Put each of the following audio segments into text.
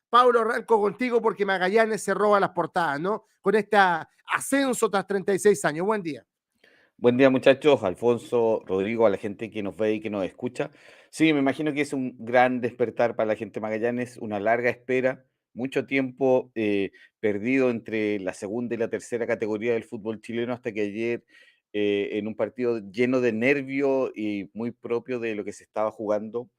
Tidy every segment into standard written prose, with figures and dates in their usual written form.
Pablo, arranco contigo porque Magallanes se roba las portadas, ¿no? Con este ascenso tras 36 años. Buen día. Buen día, muchachos. Alfonso, Rodrigo, a la gente que nos ve y que nos escucha. Sí, me imagino que es un gran despertar para la gente de Magallanes, una larga espera, mucho tiempo perdido entre la segunda y la tercera categoría del fútbol chileno hasta que ayer, en un partido lleno de nervio y muy propio de lo que se estaba jugando,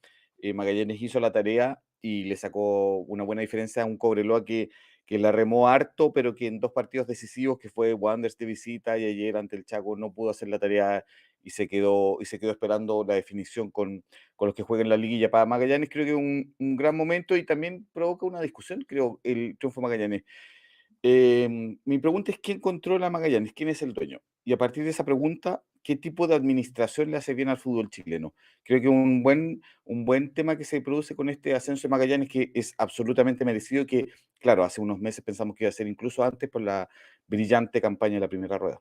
Magallanes hizo la tarea y le sacó una buena diferencia a un Cobreloa que la remó harto, pero que en dos partidos decisivos, que fue Wanderers de visita y ayer ante el Chaco, no pudo hacer la tarea y se quedó esperando la definición con los que juegan la liguilla. Para Magallanes creo que es un gran momento y también provoca una discusión, creo, el triunfo de Magallanes. Mi pregunta es: ¿quién controla Magallanes? ¿Quién es el dueño? Y a partir de esa pregunta, ¿qué tipo de administración le hace bien al fútbol chileno? Creo que un buen tema que se produce con este ascenso de Magallanes, que es absolutamente merecido, que, claro, hace unos meses pensamos que iba a ser incluso antes por la brillante campaña de la primera rueda.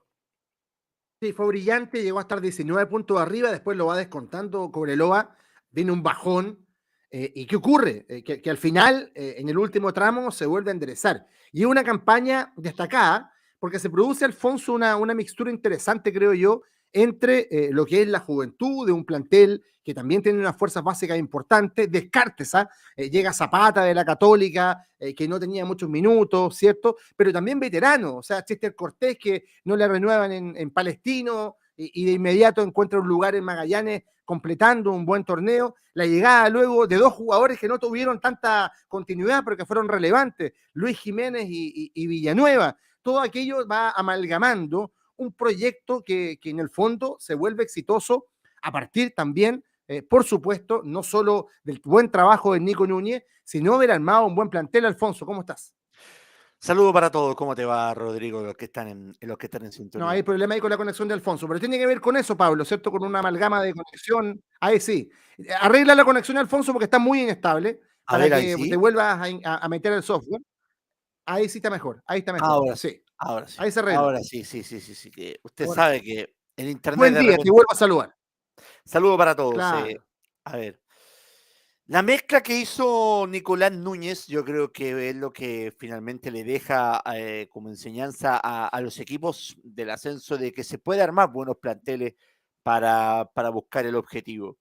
Sí, fue brillante, llegó a estar 19 puntos arriba, después lo va descontando Cobreloa, viene un bajón. ¿Y qué ocurre? Que al final, en el último tramo, se vuelve a enderezar. Y es una campaña destacada, porque se produce, Alfonso, una mixtura interesante, creo yo, entre lo que es la juventud de un plantel que también tiene unas fuerzas básicas importantes, Descartes, ¿ah? Llega Zapata de la Católica, que no tenía muchos minutos, ¿cierto? Pero también veteranos, o sea, Chester Cortés, que no le renuevan en Palestino, y de inmediato encuentra un lugar en Magallanes completando un buen torneo. La llegada luego de dos jugadores que no tuvieron tanta continuidad, pero que fueron relevantes, Luis Jiménez y Villanueva. Todo aquello va amalgamando un proyecto que en el fondo se vuelve exitoso a partir también, por supuesto, no solo del buen trabajo de Nico Núñez, sino haber armado un buen plantel. Alfonso, ¿cómo estás? Saludo para todos. ¿Cómo te va, Rodrigo? Los que están en No, hay sintonía. problema ahí con la conexión de Alfonso, pero tiene que ver con eso, Pablo, ¿cierto? Con una amalgama de conexión. Ahí sí. Arregla la conexión de Alfonso porque está muy inestable A para ver, ahí que te sí. vuelvas a meter el software. Ahí sí está mejor, ahí está mejor. Ahora sí. Sí, Ahora sí. ahí se arregló. Ahora sí, sí, sí, sí, sí. Que usted Ahora sí. sabe que el internet Buen de día, te repente. vuelvo a saludar. Saludo para todos. Claro. A ver. La mezcla que hizo Nicolás Núñez, yo creo que es lo que finalmente le deja como enseñanza a los equipos del ascenso de que se puede armar buenos planteles para buscar el objetivo.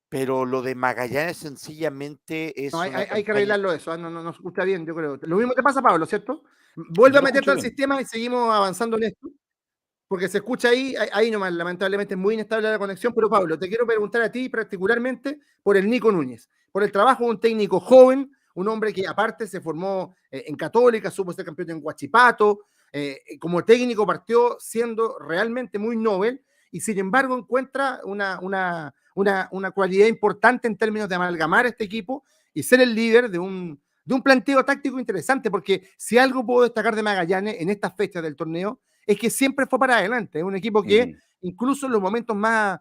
Pero lo de Magallanes sencillamente No, es una hay que campaña. arreglarlo eso, no se escucha bien, yo creo. Lo mismo te pasa, Pablo, ¿cierto? Vuelve Yo a lo meterte escucho al bien. sistema y seguimos avanzando en esto. Porque se escucha ahí nomás, lamentablemente es muy inestable la conexión, pero Pablo, te quiero preguntar a ti particularmente por el Nico Núñez, por el trabajo de un técnico joven, un hombre que aparte se formó en Católica, supo ser campeón en Huachipato, como técnico partió siendo realmente muy novel y sin embargo encuentra una cualidad importante en términos de amalgamar este equipo y ser el líder de un planteo táctico interesante, porque si algo puedo destacar de Magallanes en estas fechas del torneo, es que siempre fue para adelante. Es un equipo que, Ujú. incluso en los momentos más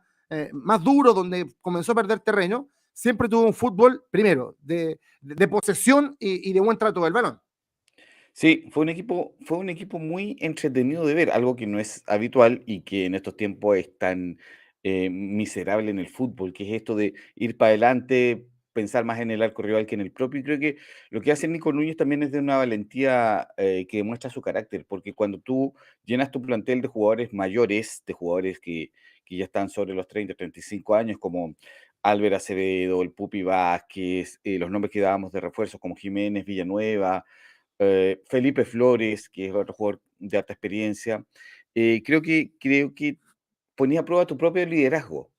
duros, donde comenzó a perder terreno, siempre tuvo un fútbol, primero, de posesión y de buen trato del balón. Sí, fue un equipo muy entretenido de ver, algo que no es habitual y que en estos tiempos es tan miserable en el fútbol, que es esto de ir para adelante, pensar más en el arco rival que en el propio. Y creo que lo que hace Nico Núñez también es de una valentía que demuestra su carácter, porque cuando tú llenas tu plantel de jugadores mayores, de jugadores que ya están sobre los 30, 35 años, como Álvaro Acevedo, el Pupi Vázquez, los nombres que dábamos de refuerzos como Jiménez, Villanueva, Felipe Flores, que es otro jugador de alta experiencia. Creo que ponía a prueba tu propio liderazgo.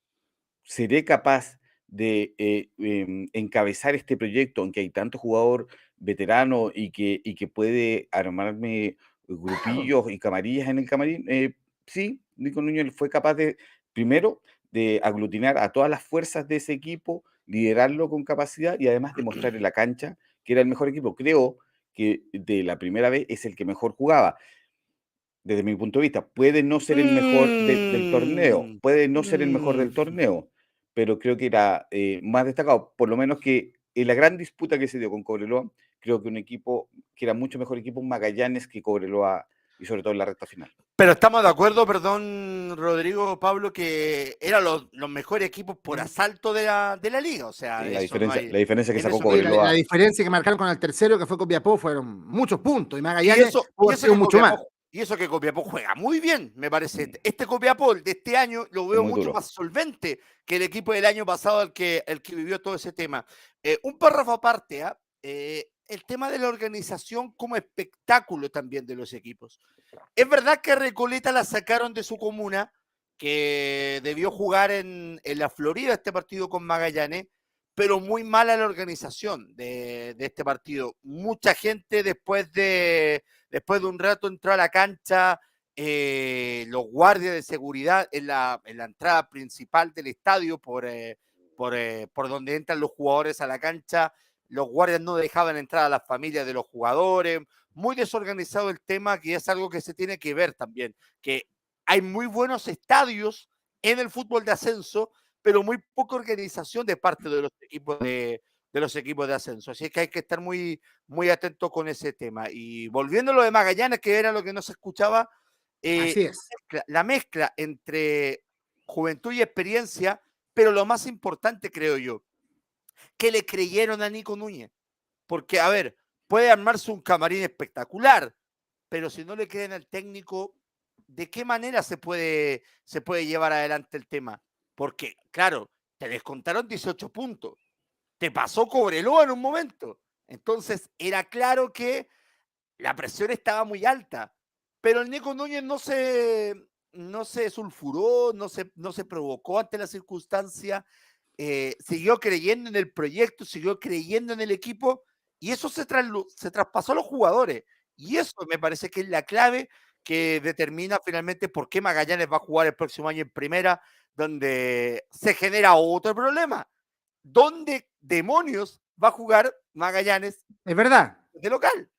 ¿Seré capaz de encabezar este proyecto en que hay tanto jugador veterano y que puede armarme grupillos y camarillas en el camarín? Sí, Nico Núñez fue capaz de, primero, de aglutinar a todas las fuerzas de ese equipo, liderarlo con capacidad y además demostrar en la cancha que era el mejor equipo. Creo que de la primera vez es el que mejor jugaba desde mi punto de vista. Puede no ser el mejor del torneo, Mm, puede no ser el mejor mm. del torneo, pero creo que era más destacado, por lo menos que en la gran disputa que se dio con Cobreloa, creo que un equipo que era mucho mejor equipo Magallanes que Cobreloa y sobre todo en la recta final. Pero estamos de acuerdo, perdón, Rodrigo, Pablo, que eran los mejores equipos por asalto de la liga. O sea, Sí, eso no hay. la diferencia que En sacó eso no hay. La Cobreloa. diferencia que marcaron con el tercero, que fue Copiapó, fueron muchos puntos. Y Y Magallanes eso, pudo y haber eso sido que mucho más. Copiapó, y eso que Copiapó juega muy bien, me parece. Mm, Este Copiapó de este año lo es veo muy mucho duro. más solvente que el equipo del año pasado, el que vivió todo ese tema. Un párrafo aparte, ¿ah? El tema de la organización como espectáculo también de los equipos. Es verdad que a Recoleta la sacaron de su comuna, que debió jugar en la Florida este partido con Magallanes, pero muy mala la organización de este partido. Mucha gente después de un rato entró a la cancha, los guardias de seguridad en la entrada principal del estadio, por donde entran los jugadores a la cancha, los guardias no dejaban entrar a las familias de los jugadores, muy desorganizado el tema, que es algo que se tiene que ver también, que hay muy buenos estadios en el fútbol de ascenso, pero muy poca organización de parte de los equipos de ascenso. Así que hay que estar muy, muy atento con ese tema. Y volviendo a lo de Magallanes, que era lo que no se escuchaba, Así es. la mezcla entre juventud y experiencia, pero lo más importante, creo yo, que le creyeron a Nico Núñez. Porque, a ver, puede armarse un camarín espectacular, pero si no le creen al técnico, ¿de qué manera se puede llevar adelante el tema? Porque, claro, te descontaron 18 puntos, te pasó Cobreloa en un momento. Entonces, era claro que la presión estaba muy alta, pero el Nico Núñez no se sulfuró, no se provocó ante la circunstancia, siguió creyendo en el proyecto, siguió creyendo en el equipo, y eso se traspasó a los jugadores. Y eso me parece que es la clave que determina finalmente por qué Magallanes va a jugar el próximo año en primera, donde se genera otro problema. ¿Dónde demonios va a jugar Magallanes Es verdad. de local?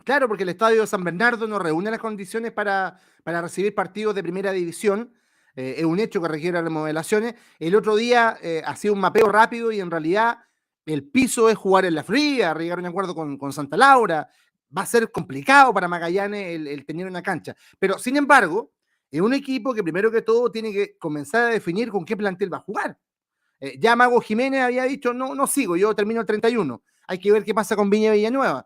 Claro, porque el estadio de San Bernardo no reúne las condiciones para recibir partidos de primera división. Es un hecho que requiere remodelaciones. El otro día hacía un mapeo rápido y en realidad el piso es jugar en la fría, llegar a un acuerdo con Santa Laura. Va a ser complicado para Magallanes el tener una cancha. Pero sin embargo, es un equipo que primero que todo tiene que comenzar a definir con qué plantel va a jugar. Ya Mago Jiménez había dicho, no, no sigo, yo termino el 31. Hay que ver qué pasa con Viña Villanueva.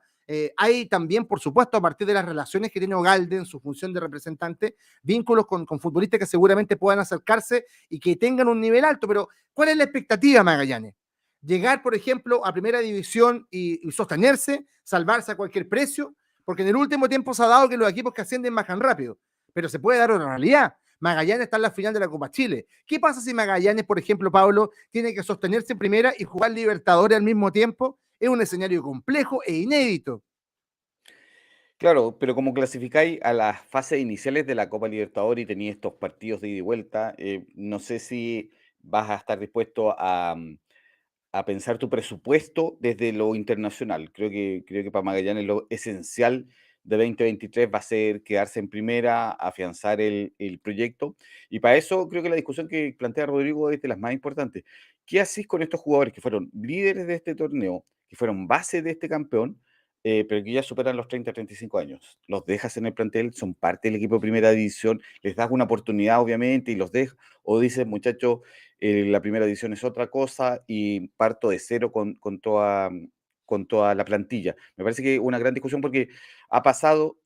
Hay también, por supuesto, a partir de las relaciones que tiene Ogalde en su función de representante, vínculos con futbolistas que seguramente puedan acercarse y que tengan un nivel alto. Pero, ¿cuál es la expectativa, Magallanes? Llegar, por ejemplo, a primera división y sostenerse, salvarse a cualquier precio, porque en el último tiempo se ha dado que los equipos que ascienden bajan rápido, pero se puede dar una realidad. Magallanes está en la final de la Copa Chile. ¿Qué pasa si Magallanes, por ejemplo, Pablo, tiene que sostenerse en primera y jugar Libertadores al mismo tiempo? Es un escenario complejo e inédito. Claro, pero como clasificáis a las fases iniciales de la Copa Libertadores y tenéis estos partidos de ida y vuelta, no sé si vas a estar dispuesto a pensar tu presupuesto desde lo internacional. Creo que para Magallanes lo esencial de 2023 va a ser quedarse en primera, afianzar el proyecto. Y para eso creo que la discusión que plantea Rodrigo es de las más importantes. ¿Qué haces con estos jugadores que fueron líderes de este torneo, que fueron base de este campeón, pero que ya superan los 30, 35 años? Los dejas en el plantel, son parte del equipo de primera división, les das una oportunidad obviamente y los dejas, o dices, muchachos, la primera edición es otra cosa y parto de cero con toda la plantilla. Me parece que una gran discusión porque ha pasado,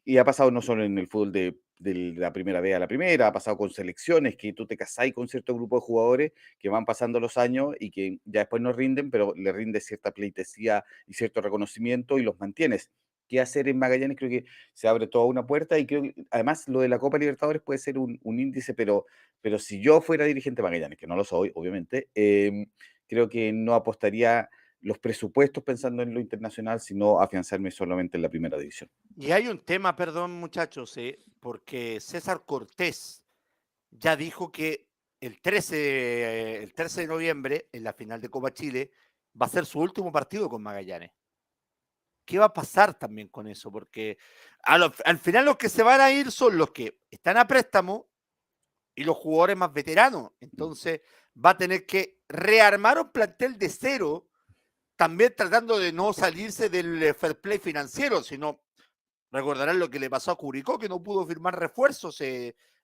y ha pasado no solo en el fútbol de la primera vez a la primera, ha pasado con selecciones, que tú te casás con cierto grupo de jugadores que van pasando los años y que ya después no rinden, pero le rinde cierta pleitesía y cierto reconocimiento y los mantienes. ¿Qué hacer en Magallanes? Creo que se abre toda una puerta y creo que además lo de la Copa Libertadores puede ser un índice, pero si yo fuera dirigente de Magallanes, que no lo soy, obviamente, creo que no apostaría los presupuestos pensando en lo internacional, sino afianzarme solamente en la primera división. Y hay un tema, perdón muchachos, porque César Cortés ya dijo que el 13 de noviembre, en la final de Copa Chile, va a ser su último partido con Magallanes. ¿Qué va a pasar también con eso? Porque al final los que se van a ir son los que están a préstamo y los jugadores más veteranos. Entonces va a tener que rearmar un plantel de cero, también tratando de no salirse del fair play financiero, sino Recordarán lo que le pasó a Curicó, que no pudo firmar refuerzos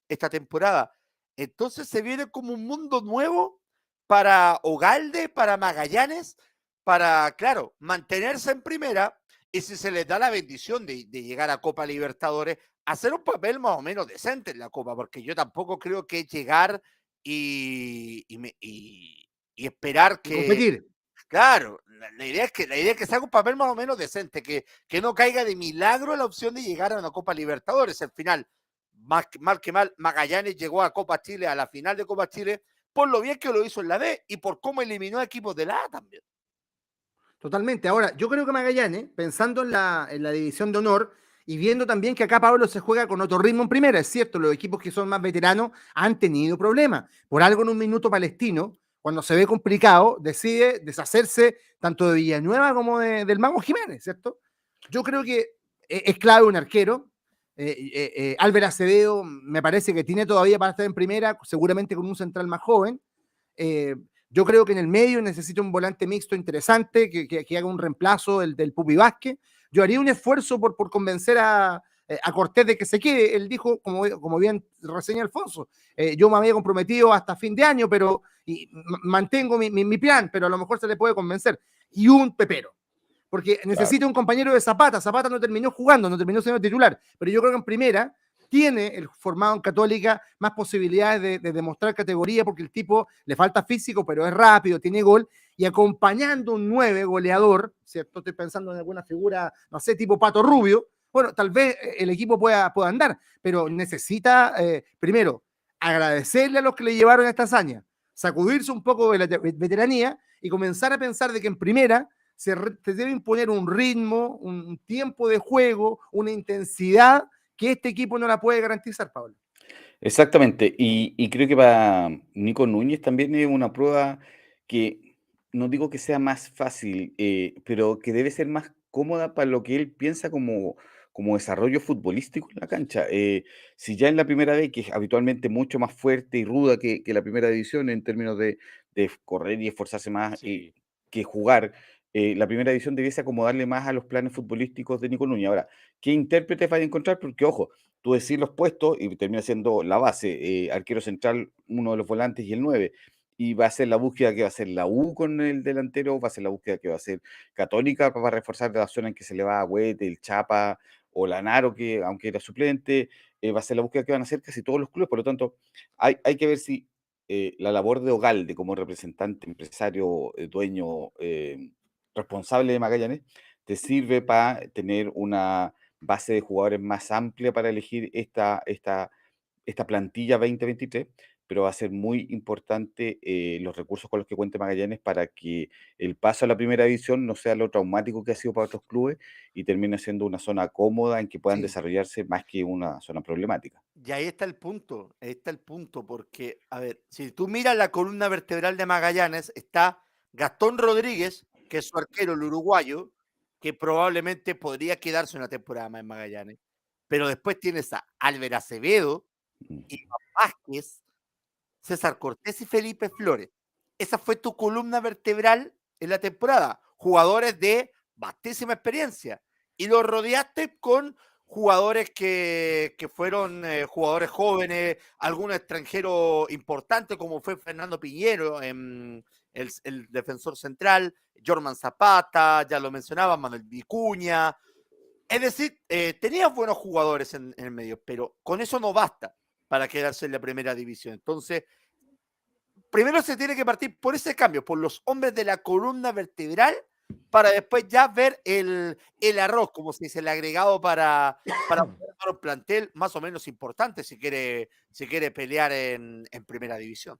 esta temporada. Entonces se viene como un mundo nuevo para Ogalde, para Magallanes, para, claro, mantenerse en primera y si se les da la bendición de llegar a Copa Libertadores, hacer un papel más o menos decente en la Copa, porque yo tampoco creo que llegar y esperar Y que, competir. claro, la idea es que se haga un papel más o menos decente, que no caiga de milagro la opción de llegar a una Copa Libertadores. Al final, mal que mal, Magallanes llegó a Copa Chile, a la final de Copa Chile, por lo bien que lo hizo en la B y por cómo eliminó a equipos de la A también. Totalmente. Ahora, yo creo que Magallanes, pensando en la división de honor y viendo también que acá Pablo se juega con otro ritmo en primera, es cierto, los equipos que son más veteranos han tenido problemas. Por algo en un minuto Palestino, cuando se ve complicado, decide deshacerse tanto de Villanueva como del Mago Jiménez, ¿cierto? Yo creo que es clave un arquero. Álvaro Acevedo me parece que tiene todavía para estar en primera, seguramente con un central más joven. Eh, yo creo que en el medio necesita un volante mixto interesante que haga un reemplazo del Pupi Vázquez. Yo haría un esfuerzo por convencer a Cortés de que se quede. Él dijo, como bien reseña Alfonso, yo me había comprometido hasta fin de año, pero mantengo mi plan, pero a lo mejor se le puede convencer. Y un pepero, porque necesita un compañero de Zapata. Zapata no terminó jugando, no terminó siendo titular, pero yo creo que en primera tiene el formado en Católica más posibilidades de demostrar categoría porque el tipo le falta físico, pero es rápido, tiene gol, y acompañando un 9 goleador, ¿cierto? Estoy pensando en alguna figura, no sé, tipo Pato Rubio, bueno, tal vez el equipo pueda andar, pero necesita, primero, agradecerle a los que le llevaron a esta hazaña, sacudirse un poco de la veteranía y comenzar a pensar de que en primera se debe imponer un ritmo, un tiempo de juego, una intensidad que este equipo no la puede garantizar, Pablo. Exactamente, y creo que para Nico Núñez también es una prueba que no digo que sea más fácil, pero que debe ser más cómoda para lo que él piensa como desarrollo futbolístico en la cancha. Si ya en la primera vez, que es habitualmente mucho más fuerte y ruda que la primera división en términos de correr y esforzarse más Sí. que jugar, la primera división debiese acomodarle más a los planes futbolísticos de Nico Núñez. Ahora, ¿qué intérpretes va a encontrar? Porque, ojo, tú decís los puestos y termina siendo la base, arquero central, uno de los volantes y el 9. Y va a ser la búsqueda que va a hacer la U con el delantero, va a ser la búsqueda que va a hacer Católica para reforzar la zona en que se le va a Huete, el Chapa o Lanaro, que aunque era suplente, va a ser la búsqueda que van a hacer casi todos los clubes. Por lo tanto, hay que ver si la labor de Ogalde como representante, empresario, dueño, responsable de Magallanes, te sirve para tener una base de jugadores más amplia para elegir esta plantilla 2023, pero va a ser muy importante los recursos con los que cuente Magallanes para que el paso a la primera división no sea lo traumático que ha sido para otros clubes y termine siendo una zona cómoda en que puedan Sí. desarrollarse más que una zona problemática. Y ahí está el punto, porque, a ver, si tú miras la columna vertebral de Magallanes, está Gastón Rodríguez, que es su arquero, el uruguayo, que probablemente podría quedarse una temporada más en Magallanes, pero después tienes a Álvaro Acevedo, Mm. Iván Vázquez, César Cortés y Felipe Flores. Esa fue tu columna vertebral en la temporada. Jugadores de vastísima experiencia. Y los rodeaste con jugadores que fueron jugadores jóvenes, algún extranjero importante, como fue Fernando Piñero, el defensor central, Jorman Zapata, ya lo mencionaba, Manuel Vicuña. Es decir, tenías buenos jugadores en el medio, pero con eso no basta para quedarse en la primera división. Entonces, primero se tiene que partir por ese cambio, por los hombres de la columna vertebral, para después ya ver el arroz, como se dice, el agregado para un plantel más o menos importante si quiere pelear en primera división.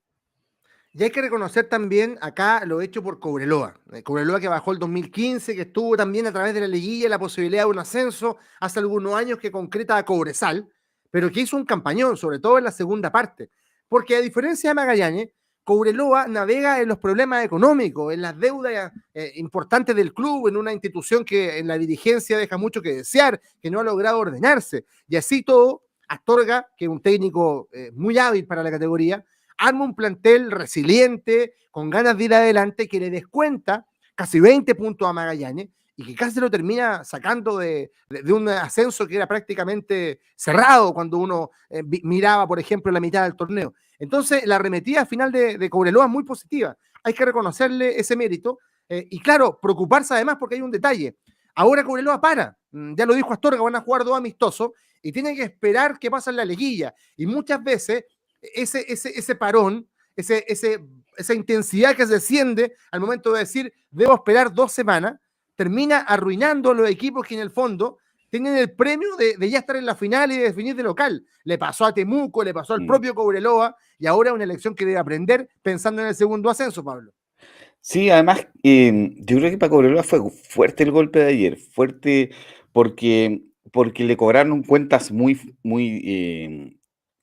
Y hay que reconocer también acá lo hecho por Cobreloa. Cobreloa que bajó el 2015, que estuvo también a través de la liguilla la posibilidad de un ascenso hace algunos años que concreta a Cobresal, pero que hizo un campañón, sobre todo en la segunda parte. Porque a diferencia de Magallanes, Cobreloa navega en los problemas económicos, en las deudas importantes del club, en una institución que en la dirigencia deja mucho que desear, que no ha logrado ordenarse. Y así todo, Astorga, que es un técnico muy hábil para la categoría, arma un plantel resiliente, con ganas de ir adelante, que le descuenta casi 20 puntos a Magallanes y que casi lo termina sacando de un ascenso que era prácticamente cerrado cuando uno miraba, por ejemplo, la mitad del torneo. Entonces, la arremetida final de Cobreloa es muy positiva. Hay que reconocerle ese mérito. Y claro, preocuparse además porque hay un detalle. Ahora Cobreloa para. Ya lo dijo Astorga, van a jugar 2 amistosos y tienen que esperar qué pasa en la liguilla. Y muchas veces ese parón, esa intensidad que se desciende al momento de decir, debo esperar 2 semanas, termina arruinando a los equipos que en el fondo tienen el premio de ya estar en la final y de definir de local. Le pasó a Temuco, le pasó al propio Cobreloa, y ahora una elección que debe aprender pensando en el segundo ascenso, Pablo. Sí, además, yo creo que para Cobreloa fue fuerte el golpe de ayer, fuerte porque le cobraron cuentas muy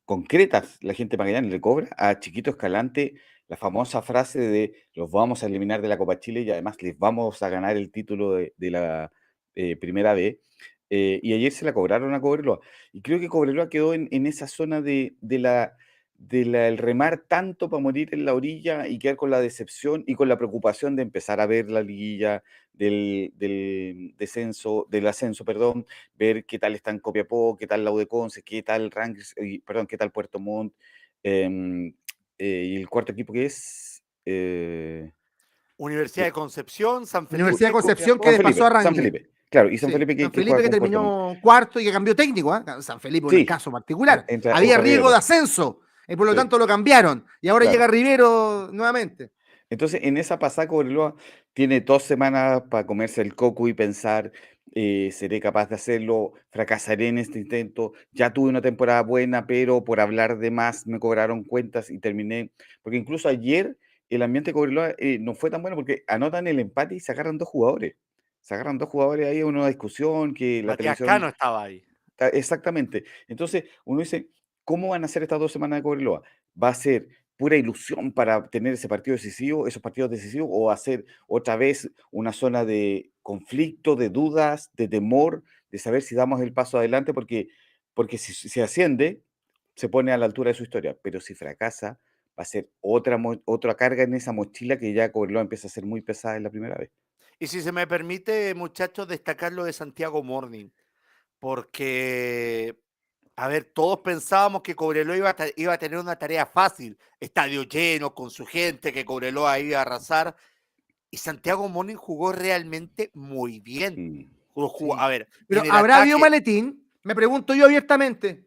concretas. La gente de Magallanes le cobra a Chiquito Escalante la famosa frase de los vamos a eliminar de la Copa Chile y además les vamos a ganar el título de la Primera B. Y ayer se la cobraron a Cobreloa. Y creo que Cobreloa quedó en esa zona el remar tanto para morir en la orilla y quedar con la decepción y con la preocupación de empezar a ver la liguilla del ascenso, perdón, ver qué tal está en Copiapó, qué tal la U de Conce, qué tal Rangers, perdón, qué tal Puerto Montt, y el cuarto equipo que es Universidad de Concepción, San Universidad Felipe, de Concepción San que Copiapó. pasó a Felipe, San Rangers. Felipe, claro, y San Sí, Felipe San que Felipe juega que con Puerto Montt. terminó cuarto y que cambió técnico. San Felipe un Sí, caso particular. entra Había riesgo de Rivero, ascenso y por lo sí, tanto lo cambiaron. Y ahora claro. llega Rivero nuevamente. Entonces, en esa pasada, Cobreloa tiene 2 semanas para comerse el coco y pensar, seré capaz de hacerlo, fracasaré en este intento, ya tuve una temporada buena, pero por hablar de más me cobraron cuentas y terminé, porque incluso ayer el ambiente de Cobreloa no fue tan bueno porque anotan el empate y se agarran 2 jugadores. Se agarran 2 jugadores ahí en una discusión que la Matías televisión. Cano estaba ahí. Exactamente. Entonces, uno dice, ¿cómo van a ser estas 2 semanas de Cobreloa? ¿Va a ser pura ilusión para tener ese partido decisivo, esos partidos decisivos, o va a ser otra vez una zona de conflicto, de dudas, de temor, de saber si damos el paso adelante? Porque si asciende, se pone a la altura de su historia, pero si fracasa, va a ser otra carga en esa mochila que ya Cobreloa empieza a ser muy pesada en la primera vez. Y si se me permite, muchachos, destacar lo de Santiago Morning, porque, a ver, todos pensábamos que Cobreloa iba a tener una tarea fácil, estadio lleno, con su gente, que Cobreloa iba a arrasar, y Santiago Morning jugó realmente muy bien. Mm, A Sí. ver, Pero en el ¿habrá habido ataque, maletín? Me pregunto yo abiertamente.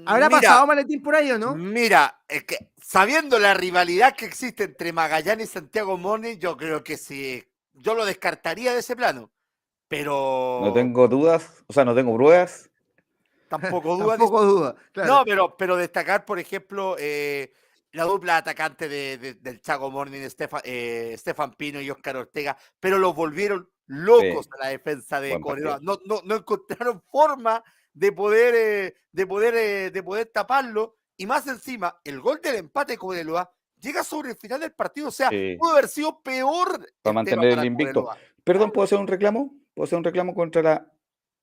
¿Habrá mira, pasado maletín por ahí o no? Mira, es que sabiendo la rivalidad que existe entre Magallanes y Santiago Morning, yo creo que sí, yo lo descartaría de ese plano, No pero tengo dudas, o sea, no tengo pruebas. tampoco duda. Tampoco duda, No, claro. pero destacar, por ejemplo, la dupla atacante del Chago Morning, Stefan Pino y Óscar Ortega, pero los volvieron locos Sí, a la defensa de buen Cobreloa. partido. No encontraron forma de poder taparlo. Y más encima, el gol del empate de Cobreloa llega sobre el final del partido. O sea, Sí, pudo haber sido peor para el tema mantener el para invicto. Cobreloa. Perdón, Claro. ¿puedo hacer un reclamo? ¿Puedo hacer un reclamo contra la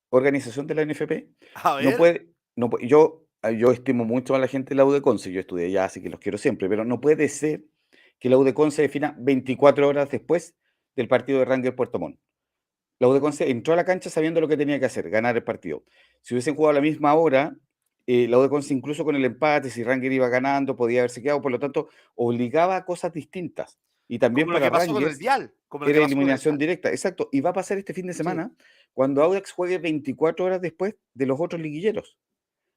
organización de la NFP? A No ver, puede, no, yo estimo mucho a la gente de la U de Conce, yo estudié allá, así que los quiero siempre, pero no puede ser que la U de Conce defina 24 horas después del partido de Rangers Puerto Montt. La U de Conce entró a la cancha sabiendo lo que tenía que hacer, ganar el partido. Si hubiesen jugado a la misma hora, la U de Conce incluso con el empate, si Rangers iba ganando, podía haberse quedado, por lo tanto, obligaba a cosas distintas. Y también como lo para que pasó con el Rangers Vial, como lo que era pasó con el eliminación Vial. directa, exacto. Y va a pasar este fin de Sí. semana cuando Audax juegue 24 horas después de los otros liguilleros.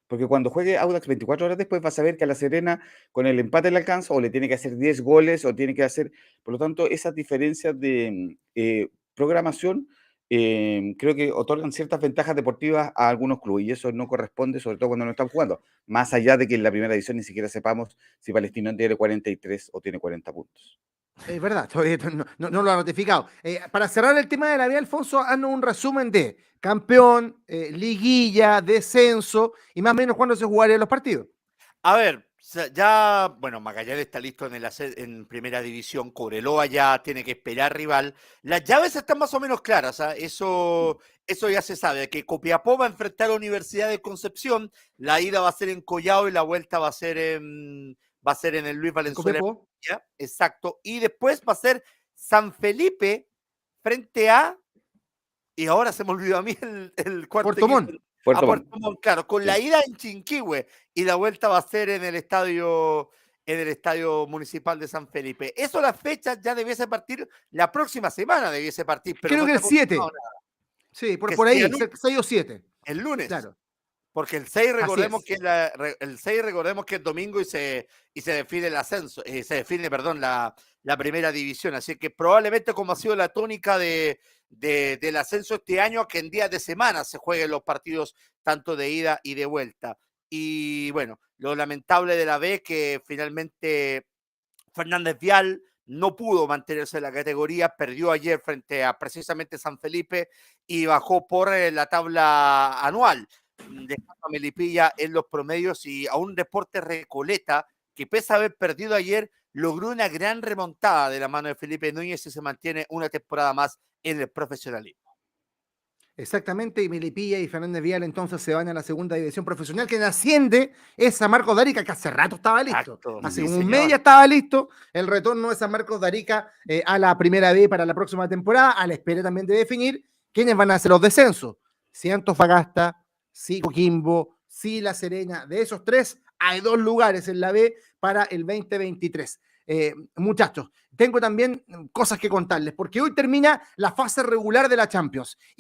Porque cuando juegue Audax 24 horas después va a saber que a La Serena con el empate le alcanza o le tiene que hacer 10 goles o tiene que hacer. Por lo tanto, esas diferencias de programación creo que otorgan ciertas ventajas deportivas a algunos clubes y eso no corresponde, sobre todo cuando no están jugando. Más allá de que en la primera edición ni siquiera sepamos si Palestino tiene 43 o tiene 40 puntos. Es verdad, todavía no lo ha notificado. Para cerrar el tema de la vía, Alfonso, haznos un resumen de campeón, liguilla, descenso y más o menos cuándo se jugarían los partidos. A ver, ya, bueno, Magallanes está listo en primera división, Cobreloa ya tiene que esperar rival. Las llaves están más o menos claras, ¿ah? Eso ya se sabe, que Copiapó va a enfrentar a la Universidad de Concepción, la ida va a ser en Collao y la vuelta va a ser en el Luis En Valenzuela. Copiapó. Exacto, y después va a ser San Felipe frente a Y ahora se me olvidó a mí el cuarto Puerto equipo. Montt. Puerto A Montt. Puerto Montt, claro, con la Sí. ida en Chinquihue y la vuelta va a ser en el estadio municipal de San Felipe. Eso las fechas ya debiese partir, la próxima semana debiese partir, pero Creo no que está el 7. confirmado nada, Sí, que por sería ahí, 6 o 7. el lunes. Claro, Porque el 6 así recordemos es. que el 6 recordemos que es domingo y se define el ascenso, se define, perdón, la primera división. Así que probablemente, como ha sido la tónica del ascenso este año, que en días de semana se jueguen los partidos tanto de ida y de vuelta. Y bueno, lo lamentable de la B que finalmente Fernández Vial no pudo mantenerse en la categoría, perdió ayer frente a precisamente San Felipe y bajó por la tabla anual, dejando a Melipilla en los promedios y a un Deportes Recoleta que, pese a haber perdido ayer, logró una gran remontada de la mano de Felipe Núñez y se mantiene una temporada más en el profesionalismo. Exactamente, y Melipilla y Fernández Vial entonces se van a la segunda división profesional. Quien asciende es San Marcos de Arica, que hace rato estaba listo. Exacto, Hace sí, un mes ya señor. estaba listo el retorno de San Marcos de Arica a la primera B para la próxima temporada, a la espera también de definir quiénes van a hacer los descensos. Si Antofagasta, si Coquimbo, si La Serena, de esos tres, hay 2 lugares en la B para el 2023. Muchachos, tengo también cosas que contarles, porque hoy termina la fase regular de la Champions.